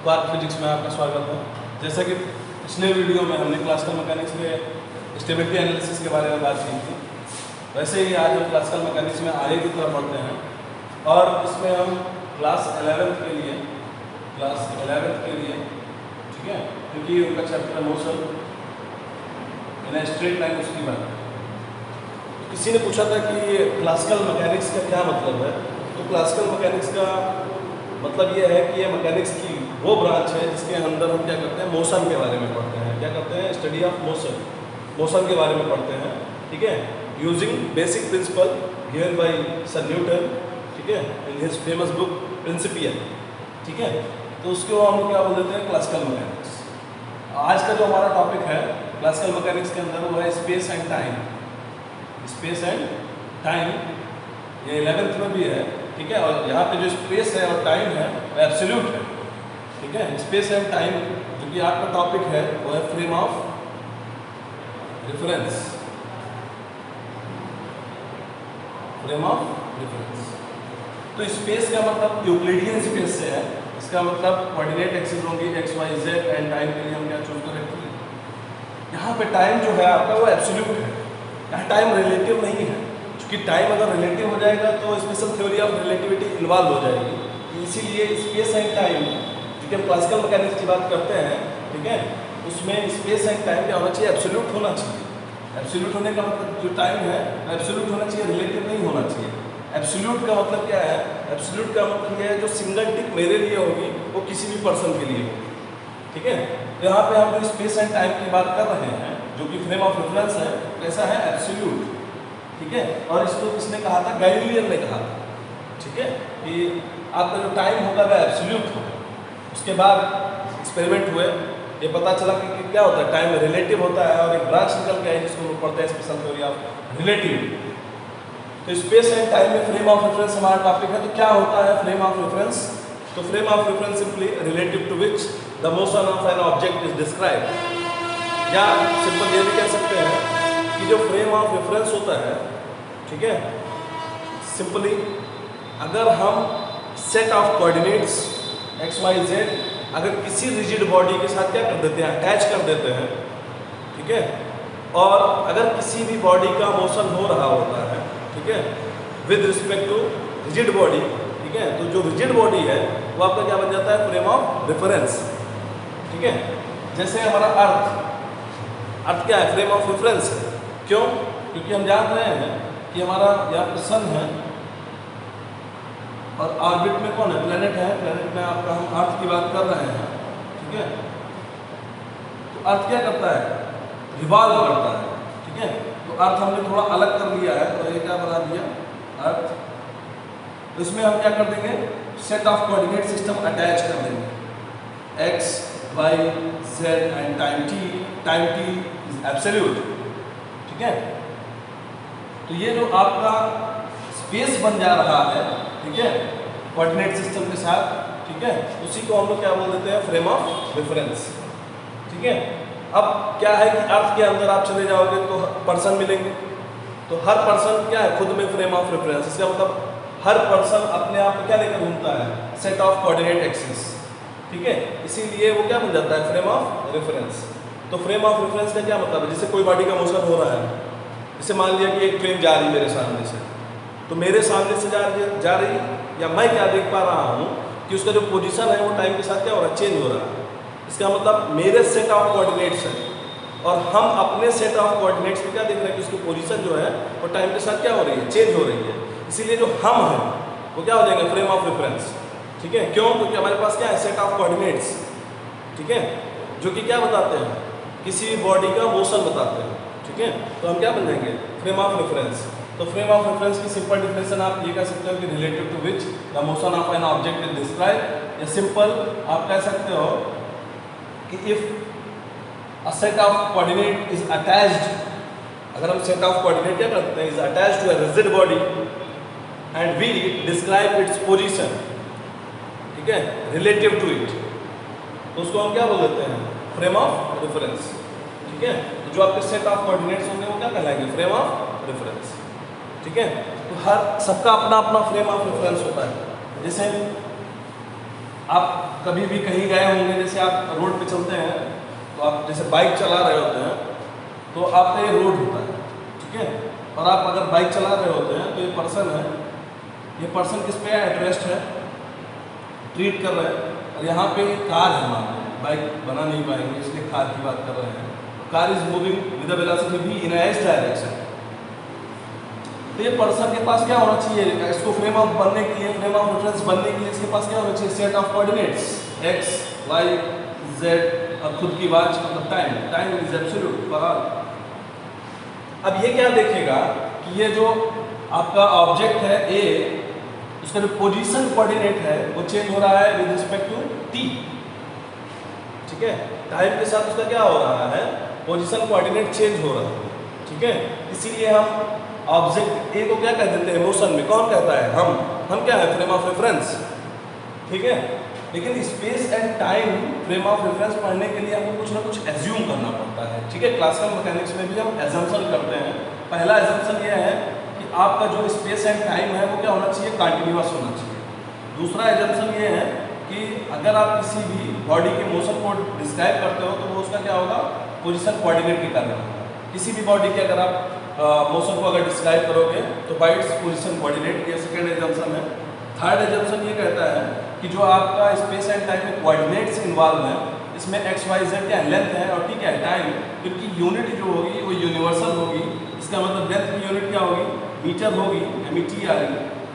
Quark physics में आपका स्वागत है। जैसा कि पिछले वीडियो में हमने क्लासिकल मैकेनिक्स में स्टेबिलिटी एनालिसिस के बारे में बात की थी, वैसे ही आज हम क्लासिकल मैकेनिक्स में आगे की तरफ बढ़ते हैं और इसमें हम क्लास 11th के लिए ठीक है, क्योंकि उनका chapter motion in straight line उसकी बात है। किसी ने पूछा था कि ये क्लासिकल मैकेनिक्स का क्या मतलब है, तो क्लासिकल मैकेनिक्स का मतलब ये है कि ये मैकेनिक्स की वो ब्रांच है जिसके अंदर हम क्या करते हैं, मोशन के बारे में पढ़ते हैं। क्या करते हैं? स्टडी ऑफ मोशन के बारे में पढ़ते हैं, ठीक है, using basic principle given by sir Newton, ठीक है, in his famous book Principia, ठीक है। तो उसको हम क्या बोल देते हैं? Classical mechanics. आज का जो हमारा टॉपिक है क्लासिकल मैकेनिक्स के अंदर वो है space and time. Space and time ये 11th में भी है, ठीक है, और यहाँ पे जो स्पेस है और टाइम है वो एब्सोल्यूट है, ठीक है। स्पेस एंड टाइम जो कि आपका टॉपिक है वो है frame of reference. Frame of reference. तो स्पेस का मतलब यूक्लिडियन स्पेस से है। इसका मतलब कोऑर्डिनेट एक्सिस होंगी x y z and time के लिए हम क्या चूज करेंगे? यहाँ पे टाइम जो है आपका वो एब्सोल्यूट है, यहाँ टाइम रिलेटिव नहीं है। क्योंकि टाइम अगर रिलेटिव हो जाएगा तो special theory of relativity involve हो जाएगी। इसीलिए स्पेस एंड टाइम, क्योंकि हम क्लासिकल मैकेनिक्स की बात करते हैं, ठीक है, उसमें स्पेस एंड टाइम क्या होना चाहिए? एब्सोल्यूट होना चाहिए। एब्सोल्यूट होने का मतलब जो टाइम है एब्सोल्यूट होना चाहिए, रिलेटिव नहीं होना चाहिए। एब्सोल्यूट का मतलब क्या है? एब्सोल्यूट का मतलब यह है जो सिंगल टिक मेरे लिए होगी वो किसी भी पर्सन के लिए होगी, ठीक है। तो यहाँ पे हम जो स्पेस एंड टाइम की बात कर रहे हैं जो कि फ्रेम ऑफ रेफरेंस है, कैसा है? एब्सोल्यूट, ठीक है। और इसको किसने कहा था? गैलीलियन ने कहा था, ठीक है, कि आपका जो टाइम होगा वह एब्सोल्यूट होगा। उसके बाद एक्सपेरिमेंट हुए, ये पता चला कि क्या होता है, टाइम रिलेटिव होता है और एक ब्रांच निकल के है जिसको हम पढ़ते हैं स्पेशल थ्योरी ऑफ रिलेटिविटी। तो स्पेस एंड टाइम में फ्रेम ऑफ रेफरेंस हमारा टॉपिक है। तो क्या होता है फ्रेम ऑफ रेफरेंस? तो frame of reference simply relative to which the motion of an object is described. या सिंपल ये भी कह सकते हैं कि जो फ्रेम ऑफ रेफरेंस होता है, ठीक है, सिंपली अगर हम set of coordinates x y z अगर किसी रिजिड बॉडी के साथ क्या कर देते हैं? अटैच कर देते हैं, ठीक है, और अगर किसी भी बॉडी का मोशन हो रहा होता है, ठीक है, with respect to rigid body, ठीक है, तो जो रिजिड बॉडी है वो आपका क्या बन जाता है? फ्रेम ऑफ रेफरेंस, ठीक है। जैसे हमारा अर्थ क्या है? फ्रेम ऑफ रेफरेंस है। क्यों? क्योंकि हम जान रहे हैं कि हमारा यहाँ पर सन है और ऑर्बिट में कौन है? प्लेनेट है। प्लेनेट में आपका हम अर्थ की बात कर रहे हैं, ठीक है। तो अर्थ क्या करता है? रिवॉल्व करता है, ठीक है। तो अर्थ हमने थोड़ा अलग कर लिया है, तो ये क्या बना दिया? अर्थ। तो इसमें हम क्या कर देंगे? Set of coordinate system attach कर देंगे, x y z and time t is absolute, ठीक है। तो ये जो आपका स्पेस बन जा रहा है, ठीक है, कोऑर्डिनेट सिस्टम के साथ, ठीक है, उसी को हम लोग क्या बोल देते हैं? फ्रेम ऑफ रेफरेंस, ठीक है। अब क्या है कि अर्थ के अंदर आप चले जाओगे तो पर्सन मिलेंगे, तो हर पर्सन क्या है? खुद में फ्रेम ऑफ रेफरेंस। इसका मतलब हर पर्सन अपने आप को क्या लेकर घूमता है? सेट ऑफ कोऑर्डिनेट एक्सिस, ठीक है। इसीलिए वो क्या बन जाता है? Frame of reference. तो फ्रेम ऑफ रेफरेंस का क्या मतलब है? जैसे कोई बॉडी का मोशन हो रहा है, जैसे मान लिया कि एक ट्रेन जा रही है मेरे सामने से, तो मेरे सामने से जा रही या मैं क्या देख पा रहा हूँ कि उसका जो पोजीशन है वो टाइम के साथ क्या हो रहा है? चेंज हो रहा है। इसका मतलब मेरे सेट ऑफ कोऑर्डिनेट्स है और हम अपने सेट ऑफ कोऑर्डिनेट्स में क्या देख रहे हैं कि उसकी पोजीशन जो है वो टाइम के साथ क्या हो रही है? चेंज हो रही है। इसीलिए जो हम हैं वो क्या हो जाएंगे? फ्रेम ऑफ रेफरेंस, ठीक है। क्यों? क्योंकि हमारे पास क्या है? सेट ऑफ कोऑर्डिनेट्स, ठीक है, जो कि क्या बताते हैं? किसी भी बॉडी का मोशन बताते हैं, ठीक है। तो हम क्या बन जाएंगे? Frame of reference. तो फ्रेम ऑफ रेफरेंस की सिंपल डिफिनेशन आप ये कह सकते हो कि relative to which the motion of an object is describe. या सिंपल आप कह सकते हो कि if a set of coordinate is attached, अगर हम सेट ऑफ कोऑर्डिनेट क्या करते हैं? Is attached to a rigid body and we describe its position, ठीक है, रिलेटिव टू इट, तो उसको हम क्या बोल देते हैं? फ्रेम ऑफ रेफरेंस, ठीक है। तो जो आपके सेट ऑफ कोऑर्डिनेट्स होंगे वो क्या कहलाएंगे? फ्रेम ऑफ रेफरेंस, ठीक है। तो हर सबका अपना अपना फ्रेम ऑफ रेफरेंस होता है। जैसे आप कभी भी कहीं गए होंगे, जैसे आप रोड पे चलते हैं तो आप जैसे बाइक चला रहे होते हैं तो आपका ये रोड होता है, ठीक है, और आप अगर बाइक चला रहे होते हैं तो ये पर्सन है, ये पर्सन किस पे एड्रेस्ड है, ट्रीट कर रहे हैं, और यहाँ पे कार है, मान लो बाइक बना नहीं पाएंगे इसलिए कार की बात कर रहे हैं, car is moving with the velocity v in S direction. तो ये पर्सन के पास क्या होना चाहिए, इसको फ्रेम ऑफ बनने के लिए, फ्रेम ऑफ रेफरेंस बनने के लिए इसके पास क्या होना चाहिए, set of coordinates x y z, और खुद की वॉच मतलब time, time is absolute for all. अब ये क्या देखेगा कि ये जो आपका ऑब्जेक्ट है a, उसका जो पोजीशन कोऑर्डिनेट है वो चेंज हो रहा है विद रिस्पेक्ट टू t, ठीक है, टाइम के साथ उसका क्या हो रहा है, पोजीशन कोऑर्डिनेट चेंज हो रहा है, ठीक है। इसीलिए हम ऑब्जेक्ट ए को क्या कह देते हैं मोशन में, कौन कहता है, हम क्या है, फ्रेम ऑफ रेफरेंस, ठीक है। लेकिन space and time frame of reference पढ़ने के लिए हमको कुछ ना कुछ एज्यूम करना पड़ता है, ठीक है। क्लासिकल मैकेनिक्स में भी हम एजम्पशन करते हैं। पहला एजम्पशन यह है कि आपका जो स्पेस एंड टाइम है वो क्या होना चाहिए, कंटिन्यूअस होना चाहिए। दूसरा एजम्पशन ये है कि अगर आप किसी भी बॉडी के मोशन को डिस्क्राइब करते हो तो वो उसका क्या होगा, पोजीशन कोऑर्डिनेट के कारण होगा। किसी भी बॉडी के अगर आप मोशन को अगर डिस्क्राइब करोगे तो बाय इट्स पोजीशन कोऑर्डिनेट, ये सेकंड एजम्पशन है। थर्ड एजम्पशन ये कहता है कि जो आपका स्पेस एंड टाइम में कोऑर्डिनेट्स इन्वॉल्व हैं, इसमें एक्स वाई जेड क्या लेंथ है और ठीक है टाइम, क्योंकि यूनिट जो होगी वो यूनिवर्सल होगी। इसका मतलब लेंथ की यूनिट क्या होगी, मीटर होगी, METR,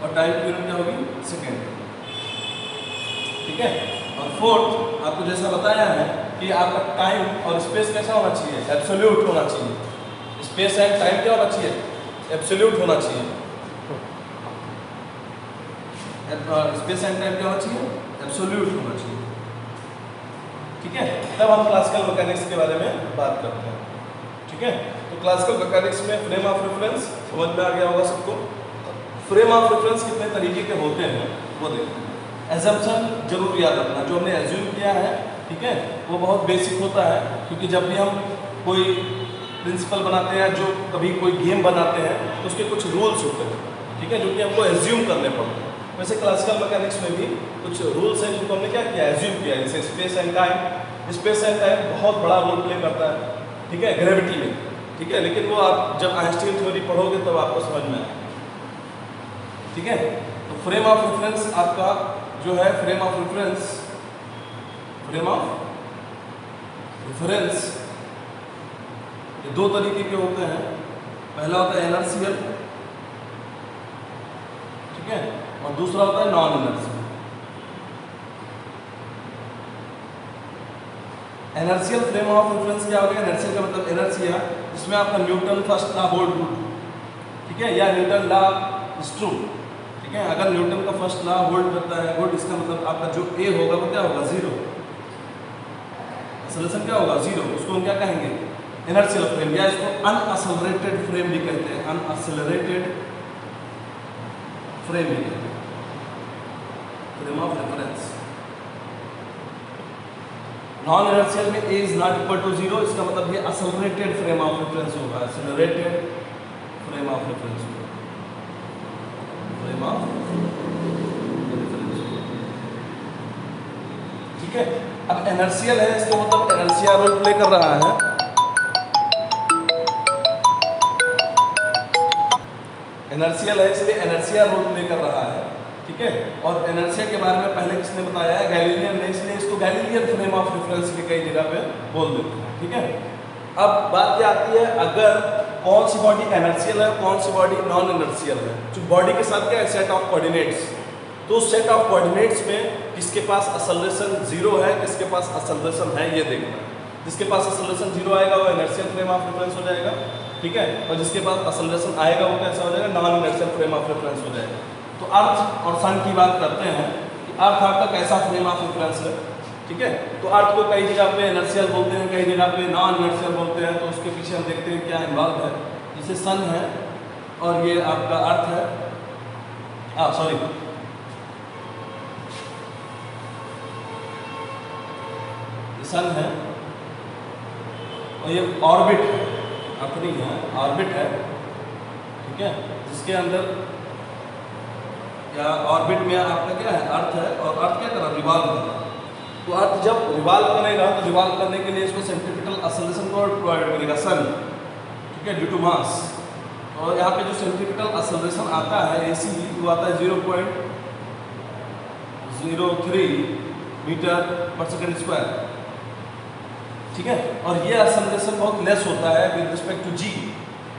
और टाइम की यूनिट क्या होगी, सेकेंड, ठीक है। और फोर्थ आपको जैसा बताया है कि आपका टाइम और स्पेस कैसा होना चाहिए, एब्सोल्यूट होना चाहिए। स्पेस एंड टाइम क्या होना चाहिए, एब्सोल्यूट होना चाहिए। स्पेस एंड टाइम क्या होना चाहिए, एब्सोल्यूट होना चाहिए, ठीक है। तब हम क्लासिकल मैकेनिक्स के बारे में बात करते हैं, ठीक है। तो क्लासिकल मैकेनिक्स में फ्रेम ऑफ रेफरेंस समझ में आ गया होगा सबको। फ्रेम ऑफ रेफरेंस कितने तरीके के होते हैं वो देखते हैं। एजम्पशन जरूर याद रखना, जो हमने एज्यूम किया है, ठीक है, वो बहुत बेसिक होता है, क्योंकि जब भी हम कोई प्रिंसिपल बनाते हैं, जो कभी कोई गेम बनाते हैं तो उसके कुछ रूल्स होते हैं, ठीक है, जो कि हमको एज्यूम करने पड़ते हैं। वैसे क्लासिकल मैकेनिक्स में भी कुछ रूल्स हैं जिनको हमने क्या किया, एज्यूम किया। जैसे space and time, space and time बहुत बड़ा रोल प्ले करता है, ठीक है, ग्रेविटी में, ठीक है, लेकिन वो आप जब आइंस्टीन थ्योरी पढ़ोगे तब आपको समझ में आएगा, ठीक है। तो फ्रेम ऑफ रेफरेंस आपका जो है, frame of reference, frame of reference ये दो तरीके के होते हैं। पहला होता है इनर्शियल, ठीक है, और दूसरा होता है non inertial. Inertial frame of reference क्या होगा, इनर्शियल का मतलब इनर्शिया, जिसमें आपका Newton first law hold true, ठीक है, या न्यूटन लॉ इज ट्रू, ठीक है। अगर न्यूटन का फर्स्ट लॉ होल्ड करता है गुड, इसका मतलब आपका जो ए होगा वो क्या होगा, जीरो, एक्सेलरेशन क्या होगा, जीरो। उसको हम क्या कहेंगे, इनर्शियल फ्रेम, या इसको अनअसेलरेटेड फ्रेम भी कहते हैं, अनअसेलरेटेड फ्रेम भी कहते हैं, frame of reference. Non inertial में a is not equal to zero, इसका मतलब ये असेलरेटेड फ्रेम ऑफ रेफरेंस होगा, असेलरेटेड फ्रेम ऑफ रेफरेंस होगा, फ्रेम ऑफ रेफरेंस, ठीक है। अब इनर्शियल है, इसका मतलब इनर्शिया रोल प्ले कर रहा है। इनर्शियल है इसलिए इनर्शिया रोल प्ले कर रहा है, ठीक है। और इनर्शिया के बारे में पहले किसने बताया है, गैलीलियन ने, इसलिए इसको गैलीलियन फ्रेम ऑफ रेफरेंस भी कई जगह पे बोल देते हैं, ठीक है। अब बात क्या आती है, अगर कौन सी बॉडी इनर्शियल है, कौन सी बॉडी नॉन इनर्शियल है। जो बॉडी के साथ क्या है, सेट ऑफ कोऑर्डिनेट्स, तो सेट ऑफ कोऑर्डिनेट्स में किसके पास एक्सेलरेशन जीरो है, किसके पास एक्सेलरेशन है, ये देखना है। जिसके पास एक्सेलरेशन जीरो आएगा वो इनर्शियल फ्रेम ऑफ रेफरेंस हो जाएगा, ठीक है, और जिसके पास एक्सेलरेशन आएगा वो कैसा हो जाएगा, non inertial frame of reference हो जाएगा। तो अर्थ और सन की बात करते हैं कि अर्थ आपका कैसा फ्रेम ऑफ रेफरेंस है, ठीक है। तो अर्थ को कई जगह पे इनर्शियल बोलते हैं, कई जगह पे नॉन इनर्शियल बोलते हैं, तो उसके पीछे हम देखते हैं क्या इन्वॉल्व है। जैसे सन है और ये आपका अर्थ है, सॉरी, सन है और ये ऑर्बिट है, अर्थ नहीं है, ऑर्बिट है, ठीक है, जिसके अंदर या ऑर्बिट में आपका क्या है, अर्थ है, और अर्थ क्या कर रहा है, रिवॉल्व कर रहा है। तो अर्थ जब रिवॉल्व करेगा तो रिवॉल्व करने के लिए इसको सेंट्रीपिटल एक्सेलरेशन को प्रोवाइड करेगा सन, ठीक है, ड्यू टू मास। और यहाँ पे जो सेंट्रीपिटल एक्सेलरेशन आता है AC, वो आता है 0.03 मीटर पर सेकंड स्क्वायर, ठीक है। और ये एक्सेलरेशन बहुत लेस होता है विद रिस्पेक्ट टू G,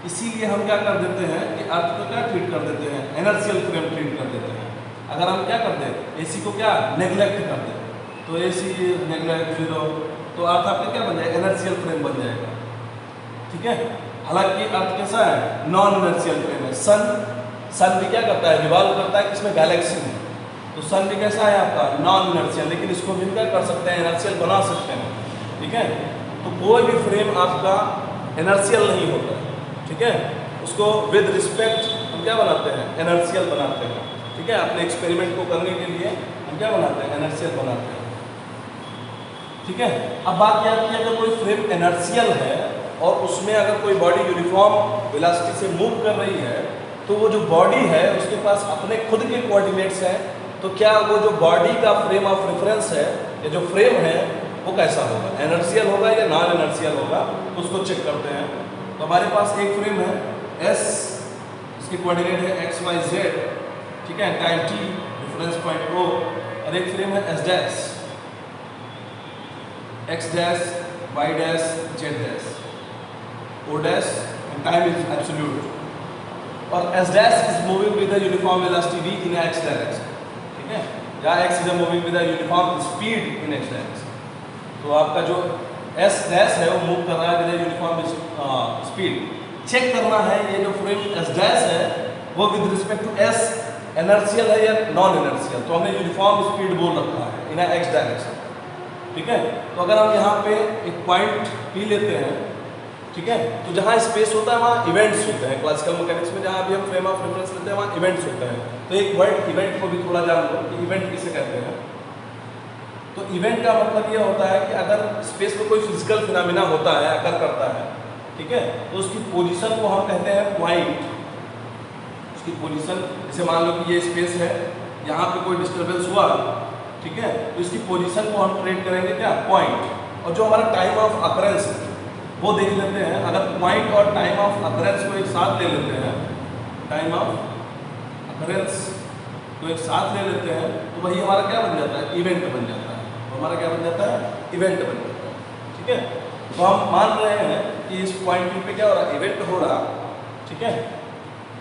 इसीलिए हम क्या कर देते हैं कि अर्थ को क्या ट्रीट कर देते हैं, इनर्शियल फ्रेम ट्रीट कर देते हैं। अगर हम क्या करते हैं, AC को क्या नेग्लेक्ट कर दें, तो AC नेग्लेक्ट 0, तो अर्थ आपका क्या बन जाएगा, इनर्शियल फ्रेम बन जाएगा, ठीक है। हालांकि अर्थ कैसा है, नॉन इनर्शियल फ्रेम है। सन भी क्या करता है, रिवॉल्व करता है किसमें, गैलेक्सी में। तो सन भी कैसा है आपका, नॉन इनर्शियल, लेकिन इसको भी क्या कर सकते हैं, इनर्शियल बना सकते हैं, ठीक है। तो कोई भी फ्रेम आपका इनर्शियल नहीं होता है, ठीक है। उसको विद रिस्पेक्ट हम क्या बनाते हैं, इनर्शियल बनाते हैं, ठीक है। अपने एक्सपेरिमेंट को करने के लिए हम क्या बनाते हैं, इनर्शियल बनाते हैं, ठीक है। अब बात यह आती है, अगर कोई फ्रेम इनर्शियल है और उसमें अगर कोई बॉडी यूनिफॉर्म वेलोसिटी से मूव कर रही है, तो वो जो बॉडी है उसके पास अपने खुद के कोऑर्डिनेट्स हैं, तो क्या वो जो बॉडी का फ्रेम ऑफ रेफरेंस है, या जो फ्रेम है, वो कैसा होगा, इनर्शियल होगा या नॉन इनर्शियल होगा, उसको चेक करते हैं। तो हमारे पास एक फ्रेम है S, इसके कोऑर्डिनेट है x, y, z, ठीक है, time t, reference point O, और एक फ्रेम है S dash, x dash, y dash, z dash, O dash, and time is absolute, और S dash is moving with the uniform velocity v in x direction, ठीक है, या x is moving with the uniform speed in x direction. तो आपका जो S dash है वो move कर रहा है विद यूनिफॉर्म स्पीड। चेक करना है ये जो फ्रेम S डैश है वो with respect to S inertial है या नॉन इनर्शियल। तो हमने यूनिफॉर्म स्पीड बोल रखा है इन x डायरेक्शन, ठीक है। तो अगर हम यहाँ पे एक पॉइंट P लेते हैं, ठीक है, तो जहाँ स्पेस होता है वहाँ इवेंट्स होते हैं। क्लासिकल मैकेनिक्स में जहाँ भी हम फ्रेम ऑफ रेफरेंस लेते हैं वहाँ इवेंट्स होते हैं। तो एक वर्ड इवेंट को भी थोड़ा जान लो कि इवेंट किसे कहते हैं। तो इवेंट का मतलब ये होता है कि अगर स्पेस में कोई फिजिकल फिनोमेना होता है, अगर करता है, ठीक है, तो उसकी पोजीशन को हम कहते हैं पॉइंट। उसकी पोजीशन, जैसे मान लो कि ये स्पेस है, यहाँ पे कोई डिस्टर्बेंस हुआ, ठीक है, तो इसकी पोजीशन को हम ट्रेट करेंगे क्या, पॉइंट। और जो हमारा टाइम ऑफ अकरेंस है वो देख लेते हैं। अगर पॉइंट और टाइम ऑफ अकरेंस को एक साथ ले लेते हैं, टाइम ऑफ अकरेंस को एक साथ ले लेते हैं, तो वही हमारा क्या बन जाता है, इवेंट बन जाता है। हमारा क्या बन जाता है, इवेंट बन जाता है, ठीक है। तो हम मान रहे हैं कि इस पॉइंट P पे क्या हो रहा है, इवेंट हो रहा, ठीक है।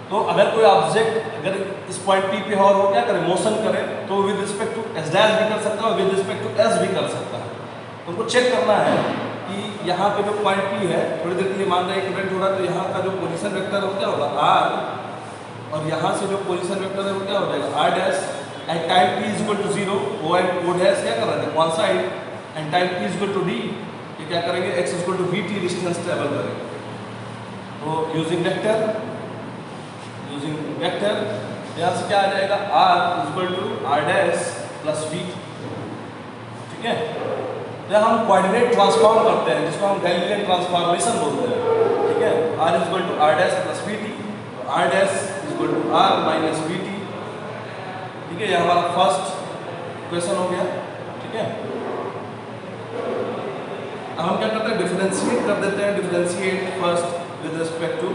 तो अगर कोई ऑब्जेक्ट अगर इस पॉइंट P पे और वो क्या करे, मोशन करे, तो with respect to S dash भी कर सकता है और विद रिस्पेक्ट टू S भी कर सकता है। तो उनको चेक करना है कि यहाँ पे जो पॉइंट P है, थोड़ी देर के लिए मान रहे हैं इवेंट हो रहा है, तो यहाँ का जो पोजीशन वेक्टर है वो क्या होगा, R, और यहाँ से जो पोजीशन वेक्टर है वो क्या हो जाएगा, R dash, and time T is equal to 0, O and O dash क्या कर रहे थे, one side, and time T is equal to D, ये क्या करेंगे, x is equal to VT distance travel करेंगे। तो यूजिंग वेक्टर यहाँ से क्या आ जाएगा, R is equal to R dash plus VT, ठीक है। जब हम कोऑर्डिनेट ट्रांसफॉर्म करते हैं, जिसको हम गैलीलियन ट्रांसफॉर्मेशन बोलते हैं, ठीक है, R is equal to R dash plus VT, R dash is equal to R minus VT, ठीक है। ये हमारा फर्स्ट क्वेश्चन हो गया, ठीक है। अब हम क्या करते हैं, डिफरेंशिएट कर देते हैं, differentiate first with respect to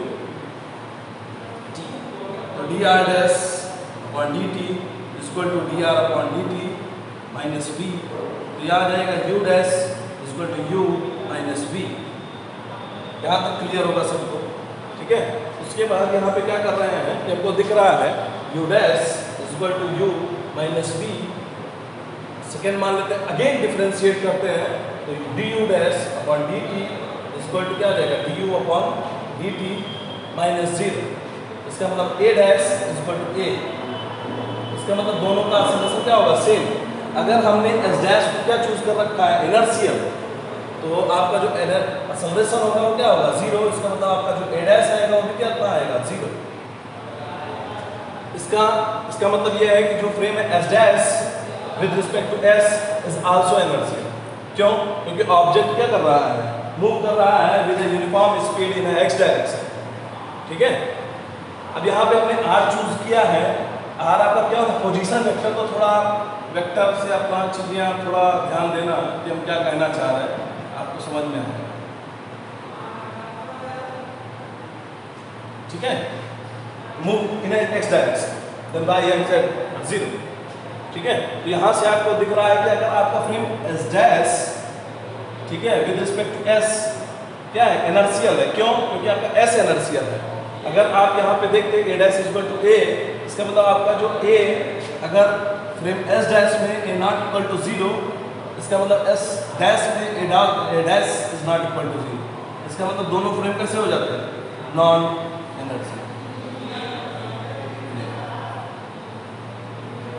t। तो dr dash upon dt is equal to dr upon dt minus v, तो यह आ जाएगा u dash is equal to u minus v। यहाँ तक क्लियर होगा सबको, ठीक है। उसके बाद यहाँ पे क्या कर रहे हैं, आपको दिख रहा है u dash is equal to u minus v। Second मान लेते हैं, अगेन डिफरेंशिएट करते हैं, तो du dash upon dt is equal to क्या आ जाएगा, du अपॉन dt माइनस 0। इसका मतलब a dash is equal to a, इसका मतलब दोनों का समेशन क्या होगा, सेम। अगर हमने S डैश को क्या चूज कर रखा है, इनर्शियल, तो आपका जो एक्सेलरेशन होगा वो क्या होगा, 0। इसका मतलब आपका जो a डैश आएगा वो भी क्या आएगा, 0। इसका मतलब ये है कि जो फ्रेम है S dash with respect to S is also inertial. क्यों, क्योंकि ऑब्जेक्ट क्या कर रहा है, मूव कर रहा है with uniform speed in x direction, ठीक है। अब यहाँ पे हमने R चूज किया है, आर आपका क्या होता है पोजीशन वेक्टर, तो थोड़ा वेक्टर से अपना चीज़ें थोड़ा ध्यान देना कि हम क्या कहना चाह रहे हैं, आपको समझ में आए। ठीक है, move in x direction then by m z 0। ठीक है, तो यहाँ से आपको दिख रहा है कि अगर आपका फ्रेम एस डैश, ठीक है, विद रिस्पेक्ट टू एस क्या है इनर्शियल है। क्यों? क्योंकि आपका एस इनर्शियल है। अगर आप यहाँ पे देखते हैं ए डैश इक्वल टू ए, इसका मतलब आपका जो ए अगर फ्रेम एस डैश में ए नॉट इक्वल टू 0, इसका मतलब एस डैश में a dash is not equal to 0। इसका मतलब दोनों फ्रेम कैसे हो जाते हैं, नॉन इनर्शियल।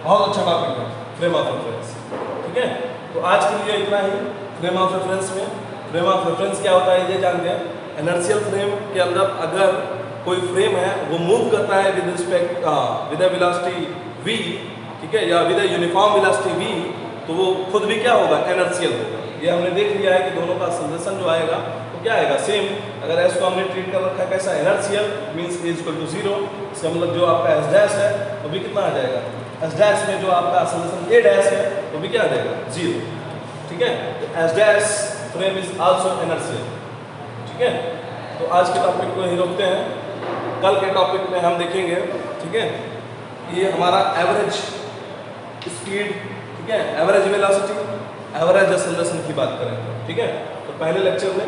बहुत अच्छा टॉपिक है फ्रेम ऑफ रेफरेंस। ठीक है, तो आज के लिए इतना ही फ्रेम ऑफ रेफरेंस में। फ्रेम ऑफ रेफरेंस क्या होता है ये जानते हैं। इनर्शियल फ्रेम के अंदर अगर कोई फ्रेम है वो मूव करता है with respect with a velocity v, ठीक है, या with a uniform velocity v, तो वो खुद भी क्या होगा इनर्शियल होगा। ये हमने देख लिया है कि दोनों का सजेशन जो आएगा वो क्या आएगा सेम। अगर एस को हमने ट्रीट कर रखा है कैसा inertial means a equal to 0, इसका मतलब जो आपका एस डैश है वो भी कितना आ जाएगा, एस डैश में जो आपका सजेशन ए डैश है वो भी क्या आ जाएगा 0। ठीक है, तो S dash frame is also inertial. ठीक है, तो आज के टॉपिक को यहीं रोकते हैं। कल के टॉपिक में हम देखेंगे, ठीक है, ये हमारा एवरेज स्पीड, ठीक है, एवरेज वेलोसिटी, एवरेज एक्सेलरेशन की बात करेंगे। ठीक है, तो पहले लेक्चर में।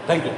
Thank you.